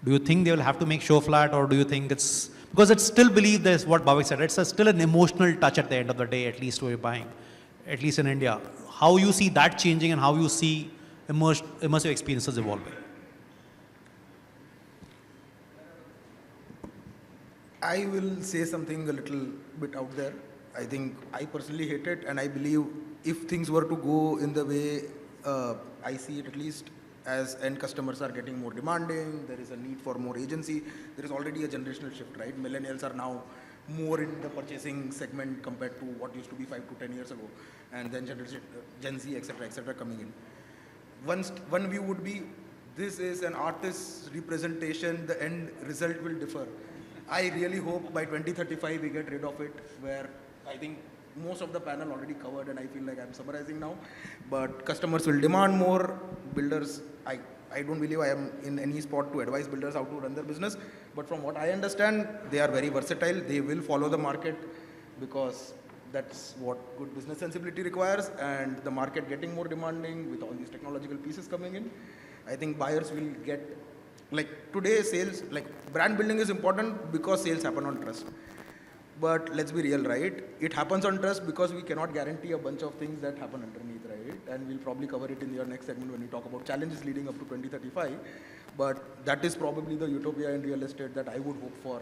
do you think they will have to make show flat, or do you think it's, because it's still believed there's what Bhavik said, it's still an emotional touch at the end of the day, at least where you're buying, at least in India. How you see that changing and how you see immersive experiences evolving? I will say something a little bit out there. I think I personally hate it, and I believe if things were to go in the way I see it, at least as end customers are getting more demanding, there is a need for more agency. There is already a generational shift, right? Millennials are now more in the purchasing segment compared to what used to be 5 to 10 years ago, and then Gen Z, etc., coming in. One view would be, this is an artist's representation, the end result will differ. I really hope by 2035 we get rid of it, where I think most of the panel already covered, and I feel like I'm summarizing now, but customers will demand more. Builders, I don't believe I am in any spot to advise builders how to run their business, but from what I understand, they are very versatile. They will follow the market because that's what good business sensibility requires, and the market getting more demanding with all these technological pieces coming in. I think buyers will get, like today sales, like brand building is important because sales happen on trust. But let's be real, right? It happens on trust because we cannot guarantee a bunch of things that happen underneath, right? And we'll probably cover it in your next segment when we talk about challenges leading up to 2035. But that is probably the utopia in real estate that I would hope for.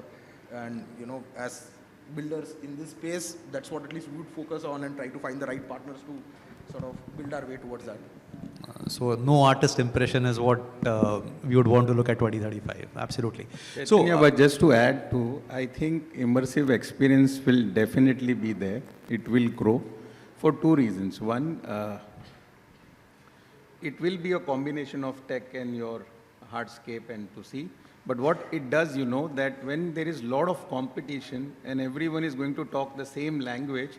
And, you know, as builders in this space, that's what at least we would focus on and try to find the right partners to sort of build our way towards that. So no artist impression is what we would want to look at 2035. Absolutely. Chaitanya, but just to add to, I think immersive experience will definitely be there. It will grow for two reasons. One, it will be a combination of tech and your hardscape and to see. But what it does, you know, that when there is a lot of competition and everyone is going to talk the same language,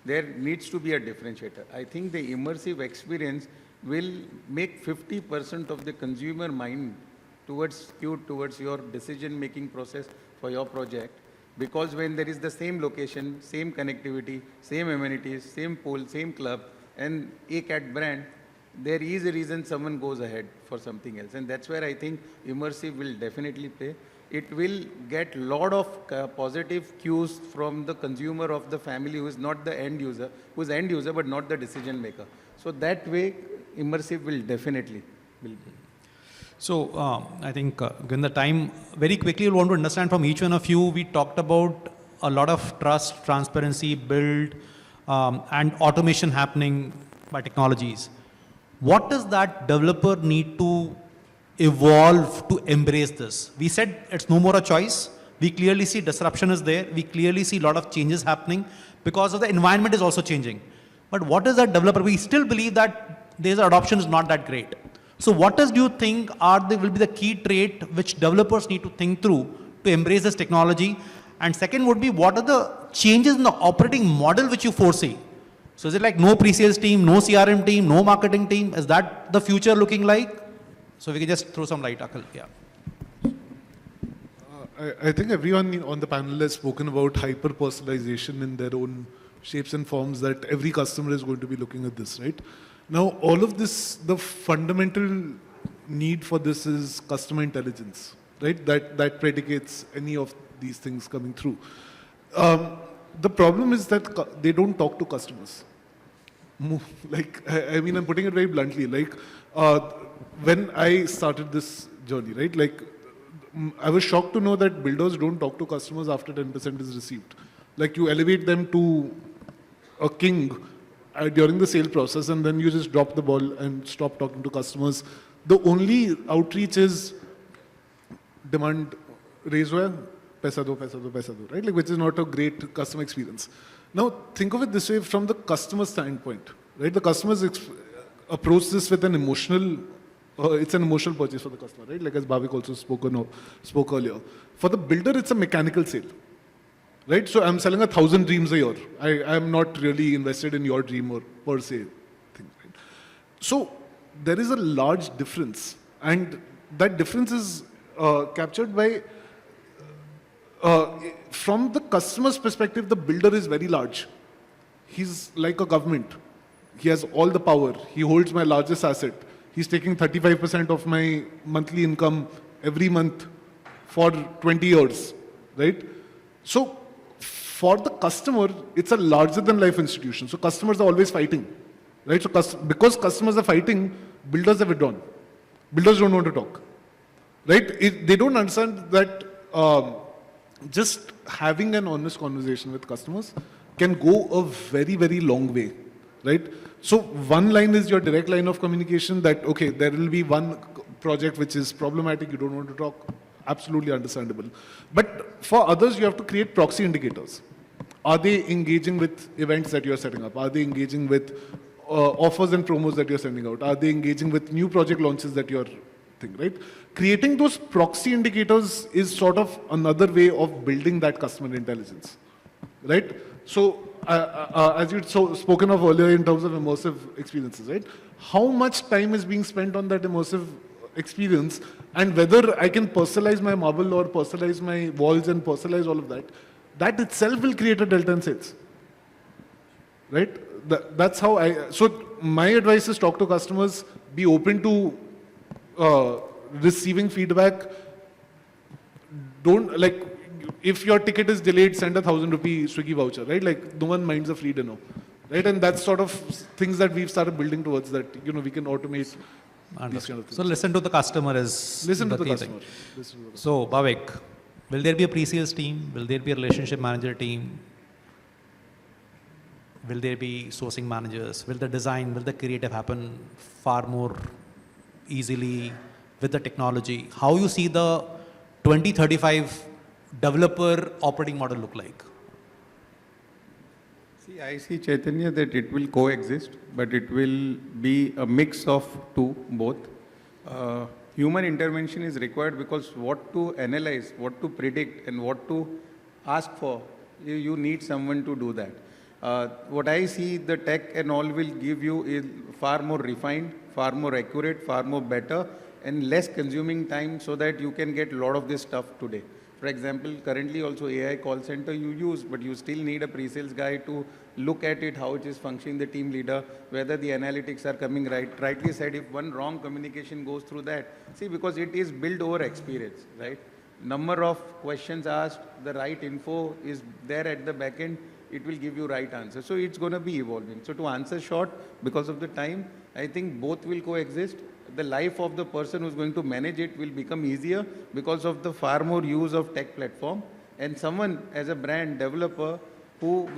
there needs to be a differentiator. I think the immersive experience will make 50% of the consumer mind skewed towards your decision-making process for your project. Because when there is the same location, same connectivity, same amenities, same pool, same club, and a cat brand, there is a reason someone goes ahead for something else. And that's where I think immersive will definitely play. It will get lot of positive cues from the consumer of the family who is not the end user, who is end user but not the decision maker. So that way, immersive will definitely will be. So I think given the time, very quickly we want to understand from each one of you, we talked about a lot of trust, transparency, build, and automation happening by technologies. What does that developer need to evolve to embrace this? We said it's no more a choice. We clearly see disruption is there. We clearly see a lot of changes happening because of the environment is also changing. But what is that developer? We still believe that their adoption is not that great. So what do you think will be the key trait which developers need to think through to embrace this technology? And second would be, what are the changes in the operating model which you foresee? So is it like no pre-sales team, no CRM team, no marketing team? Is that the future looking like? So we can just throw some light, Akhil. Yeah. I think everyone on the panel has spoken about hyper-personalization in their own shapes and forms, that every customer is going to be looking at this, right? Now, all of this, the fundamental need for this is customer intelligence, right? That predicates any of these things coming through. The problem is that they don't talk to customers. Like, I mean, I'm putting it very bluntly. Like, when I started this journey, right? Like, I was shocked to know that builders don't talk to customers after 10% is received. Like, you elevate them to a king during the sale process, and then you just drop the ball and stop talking to customers. The only outreach is demand, raise where, paisa do, right? Like, which is not a great customer experience. Now, think of it this way from the customer standpoint, right? The customers approach this with an emotional, it's an emotional purchase for the customer, right? Like as Bhavik also spoke earlier. For the builder, it's a mechanical sale. Right? So I'm selling 1,000 dreams a year. I'm not really invested in your dream or per se thing. Right? So there is a large difference, and that difference is captured by, from the customer's perspective, the builder is very large. He's like a government. He has all the power. He holds my largest asset. He's taking 35% of my monthly income every month for 20 years. Right? So for the customer, it's a larger than life institution. So customers are always fighting, right? So because customers are fighting, builders have withdrawn. Builders don't want to talk, right? They don't understand that just having an honest conversation with customers can go a very, very long way, right? So one line is your direct line of communication that, okay, there will be one project which is problematic, you don't want to talk. Absolutely understandable. But for others, you have to create proxy indicators. Are they engaging with events that you're setting up? Are they engaging with offers and promos that you're sending out? Are they engaging with new project launches that you're doing, right? Creating those proxy indicators is sort of another way of building that customer intelligence, right? So as you'd spoken of earlier in terms of immersive experiences, right? How much time is being spent on that immersive experience, and whether I can personalize my marble or personalize my walls and personalize all of that, that itself will create a delta in sales, right? That's how so my advice is talk to customers, be open to receiving feedback. Don't, like, if your ticket is delayed, send a 1,000 rupee Swiggy voucher, right? Like, no one minds a free dinner, right? And that's sort of things that we've started building towards, that, you know, we can automate these kind of things. So listen to the customer is Listen to the key customer. thing. Listen to the customer. So Bhavik, will there be a pre-sales team? Will there be a relationship manager team? Will there be sourcing managers? Will the design, will the creative happen far more easily with the technology? How you see the 2035 developer operating model look like? See, I see, Chaitanya, that it will coexist, but it will be a mix of both. Human intervention is required because what to analyze, what to predict, and what to ask for, you need someone to do that. What I see, the tech and all will give you is far more refined, far more accurate, far more better, and less consuming time, so that you can get a lot of this stuff today. For example, currently also AI call center you use, but you still need a pre-sales guy to look at it, how it is functioning, the team leader, whether the analytics are coming right. Rightly said, if one wrong communication goes through that, see, because it is built over experience, right? Number of questions asked, the right info is there at the back end, it will give you right answer. So it's going to be evolving. So to answer short, because of the time, I think both will coexist. The life of the person who's going to manage it will become easier because of the far more use of tech platform, and someone as a brand developer who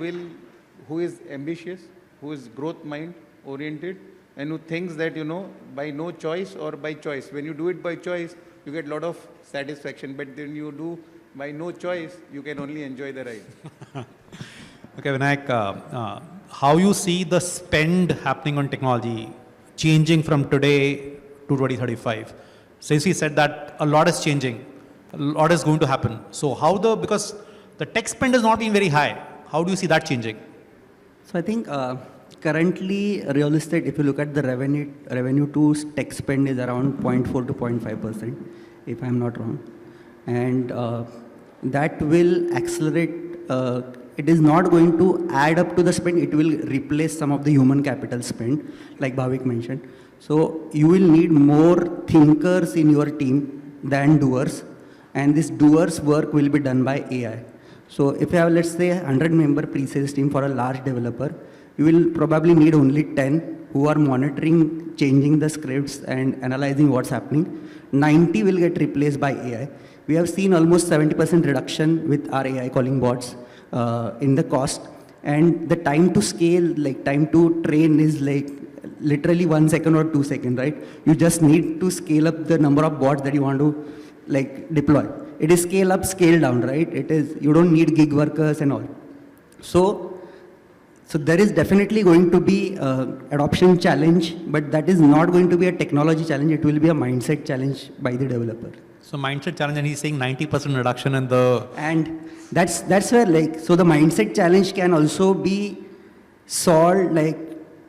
is ambitious, who is growth mind oriented, and who thinks that, you know, by no choice or by choice. When you do it by choice, you get a lot of satisfaction, but then you do by no choice, you can only enjoy the ride. Okay, Vinayak, how you see the spend happening on technology changing from today to 2035? Since we said that a lot is changing, a lot is going to happen. So how because the tech spend has not been very high, how do you see that changing? So I think currently real estate, if you look at the revenue to tech spend is around 0.4 to 0.5%, if I'm not wrong. And that will accelerate. It is not going to add up to the spend, it will replace some of the human capital spend, like Bhavik mentioned. So you will need more thinkers in your team than doers, and this doers work will be done by AI. So if you have, let's say, a 100-member pre-sales team for a large developer, you will probably need only 10 who are monitoring, changing the scripts and analyzing what's happening. 90 will get replaced by AI. We have seen almost 70% reduction with our AI calling bots in the cost, and the time to scale, like time to train, is like literally 1 second or 2 seconds, right? You just need to scale up the number of bots that you want to like deploy. It is scale up, scale down, right? It is, you don't need gig workers and all. So there is definitely going to be adoption challenge, but that is not going to be a technology challenge. It will be a mindset challenge by the developer. So mindset challenge, and he's saying 90% reduction in the... And that's where, like, so the mindset challenge can also be solved, like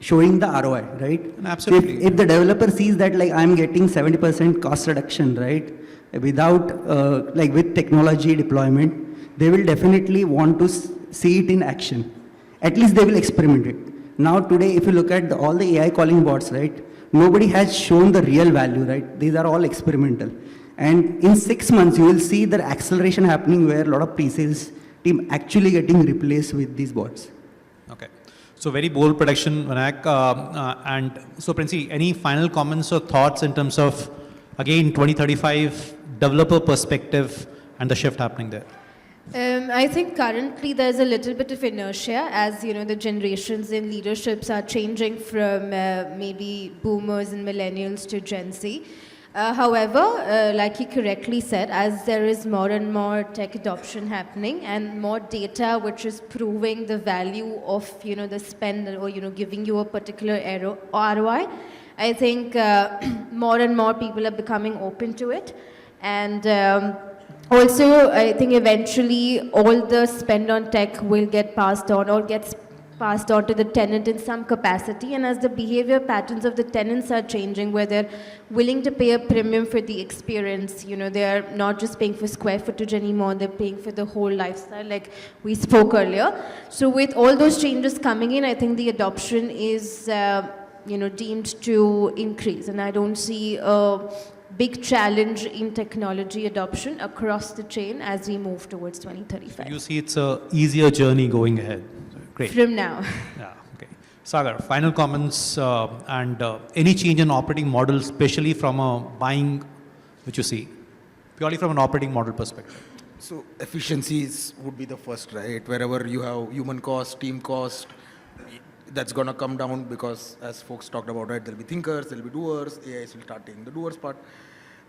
showing the ROI, right? Absolutely. If the developer sees that, like, I'm getting 70% cost reduction, right, without, like with technology deployment, they will definitely want to see it in action. At least they will experiment it. Now today, if you look at all the AI calling bots, right, nobody has shown the real value, right? These are all experimental. And in 6 months, you will see the acceleration happening where a lot of pre-sales team actually getting replaced with these bots. Okay. So very bold prediction, Vinayak. And so Princy, any final comments or thoughts in terms of, again, 2035 developer perspective and the shift happening there? I think currently there's a little bit of inertia, as you know, the generations in leaderships are changing from maybe boomers and millennials to Gen Z. However, like he correctly said, as there is more and more tech adoption happening and more data which is proving the value of, you know, the spend, or, you know, giving you a particular ROI, I think more and more people are becoming open to it. And also, I think eventually all the spend on tech will get passed on or gets passed on to the tenant in some capacity, and as the behavior patterns of the tenants are changing, where they're willing to pay a premium for the experience, you know, they're not just paying for square footage anymore, they're paying for the whole lifestyle, like we spoke earlier. So with all those changes coming in, I think the adoption is, you know, deemed to increase, and I don't see a big challenge in technology adoption across the chain as we move towards 2035. You see it's a easier journey going ahead. Great. From now. Yeah, okay. Sagar, final comments and any change in operating model, especially from a buying, which you see, purely from an operating model perspective. So efficiencies would be the first, right? Wherever you have human cost, team cost, that's going to come down because as folks talked about, right, there'll be thinkers, there'll be doers, AI will start taking the doers part.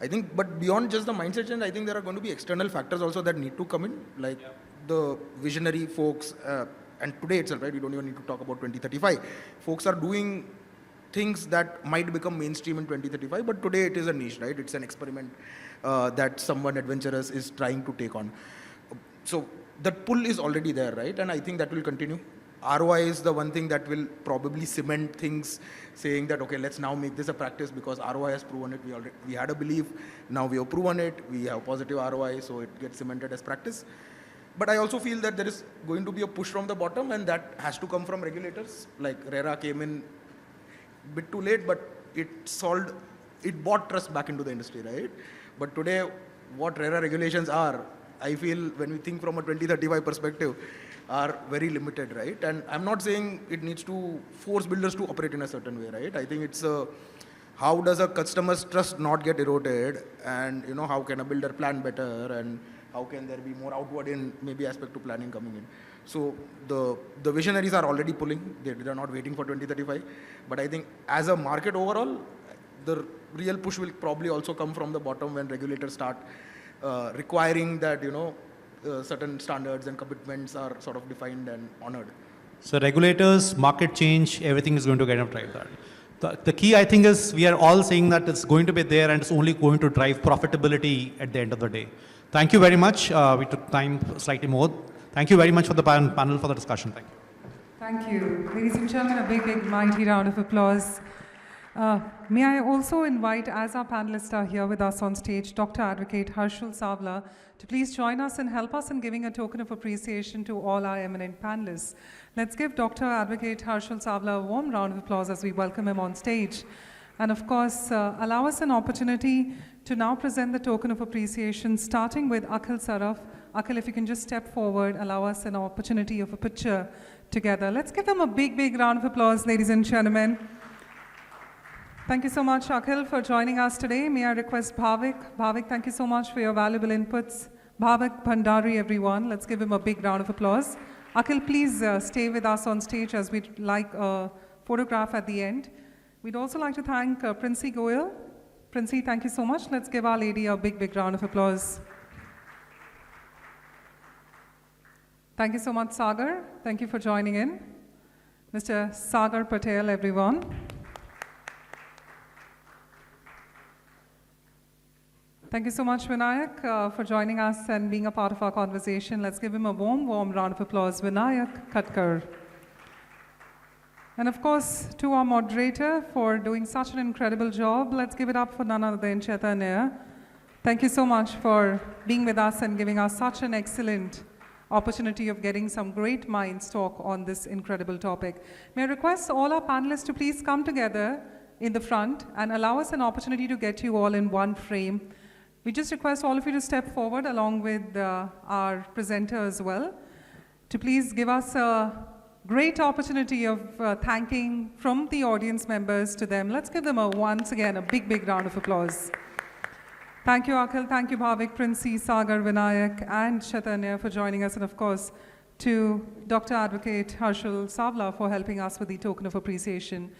I think, but beyond just the mindset change, I think there are going to be external factors also that need to come in, like the visionary folks, and today itself, right, we don't even need to talk about 2035. Folks are doing things that might become mainstream in 2035, but today it is a niche, right? It's an experiment that someone adventurous is trying to take on. So that pull is already there, right? And I think that will continue. ROI is the one thing that will probably cement things, saying that, okay, let's now make this a practice because ROI has proven it. We had a belief, now we have proven it, we have positive ROI, so it gets cemented as practice. But I also feel that there is going to be a push from the bottom, and that has to come from regulators. Like RERA came in a bit too late, but it brought trust back into the industry, right? But today, what RERA regulations are, I feel when we think from a 2035 perspective, are very limited, right? And I'm not saying it needs to force builders to operate in a certain way, right? I think it's how does a customer's trust not get eroded, and you know, how can a builder plan better, and how can there be more outward in maybe aspect to planning coming in. So the visionaries are already pulling, they're not waiting for 2035. But I think as a market overall, the real push will probably also come from the bottom when regulators start requiring that, you know, certain standards and commitments are sort of defined and honored. So regulators, market change, everything is going to kind of drive that. The key, I think, is we are all saying that it's going to be there and it's only going to drive profitability at the end of the day. Thank you very much. We took time slightly more. Thank you very much for the panel for the discussion. Thank you. Thank you. Ladies and gentlemen, a big, mighty round of applause. May I also invite, as our panelists are here with us on stage, Dr. Advocate Harshul Savla to please join us and help us in giving a token of appreciation to all our eminent panelists. Let's give Dr. Advocate Harshul Savla a warm round of applause as we welcome him on stage. And of course, allow us an opportunity to now present the token of appreciation, starting with Akhil Saraf. Akhil, if you can just step forward, allow us an opportunity of a picture together. Let's give them a big round of applause, ladies and gentlemen. Thank you so much, Akhil, for joining us today. May I request Bhavik? Bhavik, thank you so much for your valuable inputs. Bhavik, Bhandari, everyone. Let's give him a big round of applause. Akhil, please stay with us on stage as we'd like a photograph at the end. We'd also like to thank Princy Goyal. Princy, thank you so much. Let's give our lady a big round of applause. Thank you so much, Sagar. Thank you for joining in. Mr. Sagar Patel, everyone. Thank you so much, Vinayak, for joining us and being a part of our conversation. Let's give him a warm round of applause. Vinayak Katkar. And of course, to our moderator for doing such an incredible job. Let's give it up for none other than Chaitanya. Thank you so much for being with us and giving us such an excellent opportunity of getting some great minds talk on this incredible topic. May I request all our panelists to please come together in the front and allow us an opportunity to get you all in one frame. We just request all of you to step forward along with our presenter as well, to please give us a great opportunity of thanking from the audience members to them. Let's give them once again a big round of applause. Thank you, Akhil. Thank you, Bhavik, Princy, Sagar, Vinayak, and Chaitanya for joining us, and of course, to Dr. Advocate Harshul Savla for helping us with the token of appreciation.